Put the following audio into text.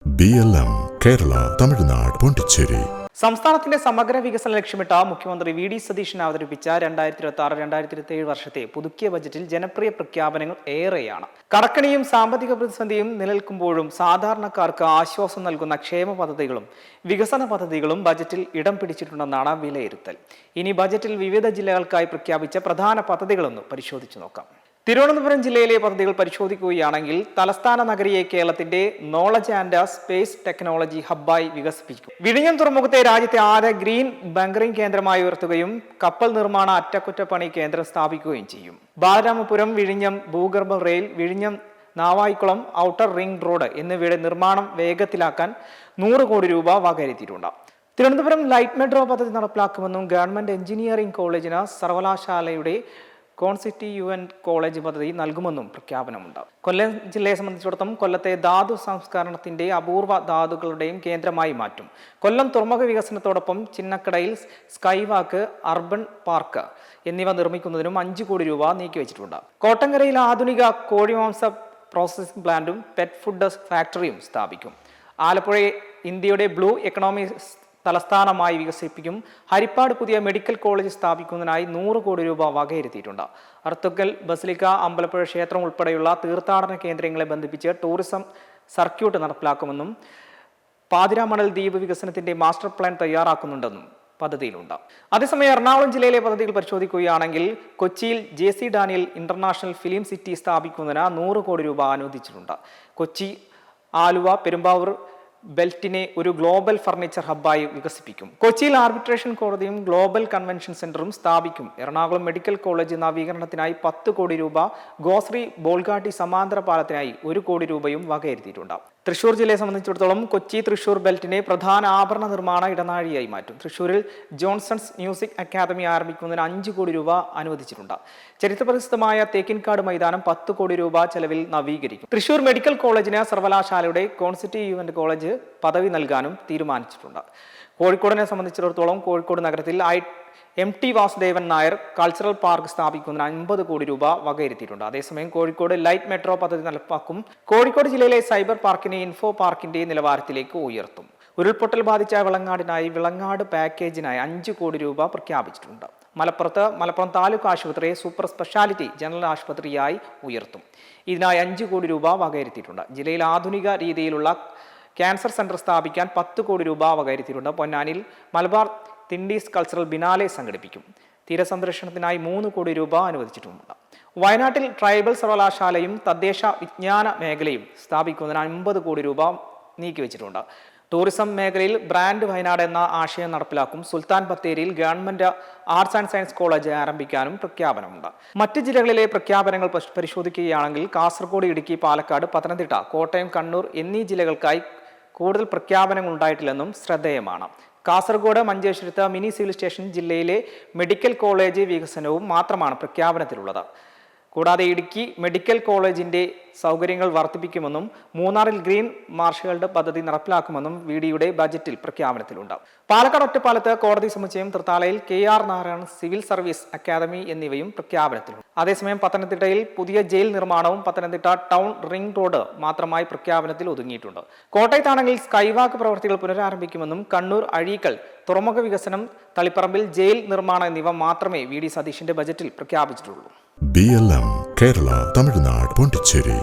BLM Kerala Tamil Nadu Pondicherry. സംസ്ഥാനത്തിന്റെ സമഗ്ര വികസന ലക്ഷ്യമിട്ട മുഖ്യമന്ത്രി വി ഡി സതീശൻ അവതരിപ്പിച്ച 2026-2027 വർഷത്തെ പുതുക്കിയ ബജറ്റിൽ ജനപ്രിയ പ്രഖ്യാപനങ്ങൾ ഏറെയാണ്. കടക്കണിയും സാമ്പത്തിക പ്രതിസന്ധിയും നിലനിൽക്കുമ്പോഴും സാധാരണക്കാർക്ക് ആശ്വാസം നൽകുന്ന ക്ഷേമ പദ്ധതികളും വികസന പദ്ധതികളും ബജറ്റിൽ ഇടം പിടിച്ചിട്ടുണ്ടെന്നാണ് വിലയിരുത്തൽ. ഇനി ബജറ്റിൽ വിവിധ ജില്ലകൾക്കായി പ്രഖ്യാപിച്ച പ്രധാന പദ്ധതികളൊന്ന് പരിശോധിച്ചു നോക്കാം. തിരുവനന്തപുരം ജില്ലയിലെ പദ്ധതികൾ പരിശോധിക്കുകയാണെങ്കിൽ തലസ്ഥാന നഗരിയെ കേരളത്തിന്റെ നോളജ് ആൻഡ് സ്പേസ് ടെക്നോളജി ഹബ്ബായി വികസിപ്പിക്കും. വിഴിഞ്ഞം തുറമുഖത്തെ രാജ്യത്തെ ആദ്യ ഗ്രീൻ ബങ്കറിംഗ് കേന്ദ്രമായി ഉയർത്തുകയും കപ്പൽ നിർമ്മാണ അറ്റകുറ്റപ്പണി കേന്ദ്രം സ്ഥാപിക്കുകയും ചെയ്യും. ബാലരാമപുരം വിഴിഞ്ഞം ഭൂഗർഭ റെയിൽ, വിഴിഞ്ഞം നാവായിക്കുളം ഔട്ടർ റിംഗ് റോഡ് എന്നിവയുടെ നിർമ്മാണം വേഗത്തിലാക്കാൻ 100 കോടി രൂപ വകയിരുത്തിയിട്ടുണ്ട്. തിരുവനന്തപുരം ലൈറ്റ് മെട്രോ പദ്ധതി നടപ്പിലാക്കുമെന്നും ഗവൺമെന്റ് എഞ്ചിനീയറിംഗ് കോളേജിന് സർവകലാശാലയുടെ കോൺസ്റ്റിറ്റ്യൂവന്റ് കോളേജ് പദ്ധതി നൽകുമെന്നും പ്രഖ്യാപനമുണ്ട്. കൊല്ലം ജില്ലയെ സംബന്ധിച്ചിടത്തോളം കൊല്ലത്തെ ധാതു സംസ്കരണത്തിന്റെ അപൂർവ ധാതുക്കളുടെയും കേന്ദ്രമായി മാറ്റും. കൊല്ലം തുറമുഖ വികസനത്തോടൊപ്പം ചിന്നക്കടയിൽ സ്കൈവാക്ക്, അർബൻ പാർക്ക് എന്നിവ നിർമ്മിക്കുന്നതിനും 5 കോടി രൂപ നീക്കിവെച്ചിട്ടുണ്ട്. കോട്ടങ്കരയിൽ ആധുനിക കോഴിമാംസ പ്രോസസ്സിംഗ് പ്ലാന്റും പെറ്റ് ഫുഡ് ഫാക്ടറിയും സ്ഥാപിക്കും. ആലപ്പുഴയെ ഇന്ത്യയുടെ ബ്ലൂ എക്കണോമി തലസ്ഥാനമായി വികസിപ്പിക്കും. ഹരിപ്പാട് പുതിയ മെഡിക്കൽ കോളേജ് സ്ഥാപിക്കുന്നതിനായി 100 കോടി രൂപ വകയിരുത്തിയിട്ടുണ്ട്. അർത്തുങ്കൽ ബസിലിക്ക, അമ്പലപ്പുഴ ക്ഷേത്രം ഉൾപ്പെടെയുള്ള തീർത്ഥാടന കേന്ദ്രങ്ങളെ ബന്ധിപ്പിച്ച് ടൂറിസം സർക്യൂട്ട് നടപ്പിലാക്കുമെന്നും പാതിരാമണൽ ദ്വീപ് വികസനത്തിന്റെ മാസ്റ്റർ പ്ലാൻ തയ്യാറാക്കുന്നുണ്ടെന്നും പദ്ധതിയിലുണ്ട്. അതേസമയം എറണാകുളം ജില്ലയിലെ പദ്ധതികൾ പരിശോധിക്കുകയാണെങ്കിൽ കൊച്ചിയിൽ JC Daniel international film city സ്ഥാപിക്കുന്നതിന് 100 കോടി രൂപ അനുവദിച്ചിട്ടുണ്ട്. കൊച്ചി, ആലുവ, പെരുമ്പാവൂർ ബെൽറ്റിനെ ഒരു ഗ്ലോബൽ ഫർണിച്ചർ ഹബ്ബായി വികസിപ്പിക്കും. കൊച്ചിയിൽ ആർബിട്രേഷൻ കോടതിയും ഗ്ലോബൽ കൺവെൻഷൻ സെന്ററും സ്ഥാപിക്കും. എറണാകുളം മെഡിക്കൽ കോളേജ് നവീകരണത്തിനായി 10 കോടി രൂപ, ഗോശ്രീ ബോൾഗാട്ടി സമാന്തര പാലത്തിനായി 1 കോടി രൂപയും വകയിരുത്തിയിട്ടുണ്ട്. തൃശൂർ ജില്ലയെ സംബന്ധിച്ചിടത്തോളം കൊച്ചി തൃശൂർ ബെൽറ്റിനെ പ്രധാന ആഭരണ നിർമ്മാണ ഇടനാഴിയായി മാറ്റും. തൃശൂരിൽ ജോൺസൺസ് മ്യൂസിക് അക്കാദമി ആരംഭിക്കുന്നതിന് 5 കോടി രൂപ അനുവദിച്ചിട്ടുണ്ട്. ചരിത്രപ്രസിദ്ധമായ തേക്കിൻകാട് മൈതാനം 10 കോടി രൂപ ചെലവിൽ നവീകരിക്കും. തൃശൂർ മെഡിക്കൽ കോളേജിന് സർവകലാശാലയുടെ കോൺസ്റ്റിറ്റ്യൂവന്റ് കോളേജ് പദവി നൽകാനും തീരുമാനിച്ചിട്ടുണ്ട്. കോഴിക്കോടിനെ സംബന്ധിച്ചിടത്തോളം കോഴിക്കോട് നഗരത്തിൽ MT Vasudevan Nair cultural park സ്ഥാപിക്കുന്നതിന് 50 കോടി രൂപ വകയിരുത്തിയിട്ടുണ്ട്. അതേസമയം കോഴിക്കോട് ലൈറ്റ് മെട്രോ പദ്ധതി നടപ്പാക്കും. കോഴിക്കോട് ജില്ലയിലെ സൈബർ പാർക്കിനെ ഇൻഫോ പാർക്കിന്റെ നിലവാരത്തിലേക്ക് ഉയർത്തും. ഉരുൾപൊട്ടൽ ബാധിച്ച വിളങ്ങാടിനായി വിളങ്ങാട് പാക്കേജിനായി 5 കോടി രൂപ പ്രഖ്യാപിച്ചിട്ടുണ്ട്. മലപ്പുറം താലൂക്ക് ആശുപത്രിയെ സൂപ്പർ സ്പെഷ്യാലിറ്റി ജനറൽ ആശുപത്രിയായി ഉയർത്തും. ഇതിനായി 5 കോടി രൂപ വകയിരുത്തിയിട്ടുണ്ട്. ജില്ലയിൽ ആധുനിക രീതിയിലുള്ള ക്യാൻസർ സെന്റർ സ്ഥാപിക്കാൻ 10 കോടി രൂപ വകയിരുത്തിയിട്ടുണ്ട്. പൊന്നാനിയിൽ മലബാർ തിണ്ടീസ് കൾച്ചറൽ ബിനാലെ സംഘടിപ്പിക്കും. തീരസംരക്ഷണത്തിനായി 3 കോടി രൂപ അനുവദിച്ചിട്ടുമുണ്ട്. വയനാട്ടിൽ ട്രൈബൽ സർവകലാശാലയും തദ്ദേശ വിജ്ഞാന മേഖലയും സ്ഥാപിക്കുന്നതിന് 50 കോടി രൂപ നീക്കിവെച്ചിട്ടുണ്ട്. ടൂറിസം മേഖലയിൽ ബ്രാൻഡ് വയനാട് എന്ന ആശയം നടപ്പിലാക്കും. സുൽത്താൻ ബത്തേരിയിൽ government arts and science college ആരംഭിക്കാനും പ്രഖ്യാപനമുണ്ട്. മറ്റ് ജില്ലകളിലെ പ്രഖ്യാപനങ്ങൾ പരിശോധിക്കുകയാണെങ്കിൽ കാസർഗോഡ്, ഇടുക്കി, പാലക്കാട്, പത്തനംതിട്ട, കോട്ടയം, കണ്ണൂർ എന്നീ ജില്ലകൾക്കായി കൂടുതൽ പ്രഖ്യാപനങ്ങൾ ഉണ്ടായിട്ടില്ലെന്നും ശ്രദ്ധേയമാണ്. കാസർഗോഡ് മഞ്ചേശ്വരത്ത് മിനി സിവിൽ സ്റ്റേഷൻ, ജില്ലയിലെ മെഡിക്കൽ കോളേജ് വികസനവും മാത്രമാണ് പ്രഖ്യാപനത്തിലുള്ളത്. കൂടാതെ ഇടുക്കി മെഡിക്കൽ കോളേജിന്റെ സൗകര്യങ്ങൾ വർദ്ധിപ്പിക്കുമെന്നും മൂന്നാറിൽ ഗ്രീൻ മാർഷുകളുടെ പദ്ധതി നടപ്പിലാക്കുമെന്നും VDയുടെ ബജറ്റിൽ പ്രഖ്യാപനത്തിലുണ്ട്. പാലക്കാട് ഒറ്റപ്പാലത്ത് കോടതി സമുച്ചയം, തൃത്താലയിൽ KR Narayanan civil service academy എന്നിവയും പ്രഖ്യാപനത്തിലുണ്ട്. അതേസമയം പത്തനംതിട്ടയിൽ പുതിയ ജയിൽ നിർമ്മാണവും പത്തനംതിട്ട ടൗൺ റിംഗ് റോഡ് മാത്രമായി പ്രഖ്യാപനത്തിൽ ഒതുങ്ങിയിട്ടുണ്ട്. കോട്ടയത്താണെങ്കിൽ സ്കൈവാക്ക് പ്രവൃത്തികൾ പുനരാരംഭിക്കുമെന്നും കണ്ണൂർ അഴീക്കൽ തുറമുഖ വികസനം, തളിപ്പറമ്പിൽ ജയിൽ നിർമ്മാണം എന്നിവ മാത്രമേ VD സതീശന്റെ ബജറ്റിൽ പ്രഖ്യാപിച്ചിട്ടുള്ളൂ. BLM കേരള തമിഴ്നാട് പോണ്ടിച്ചേരി.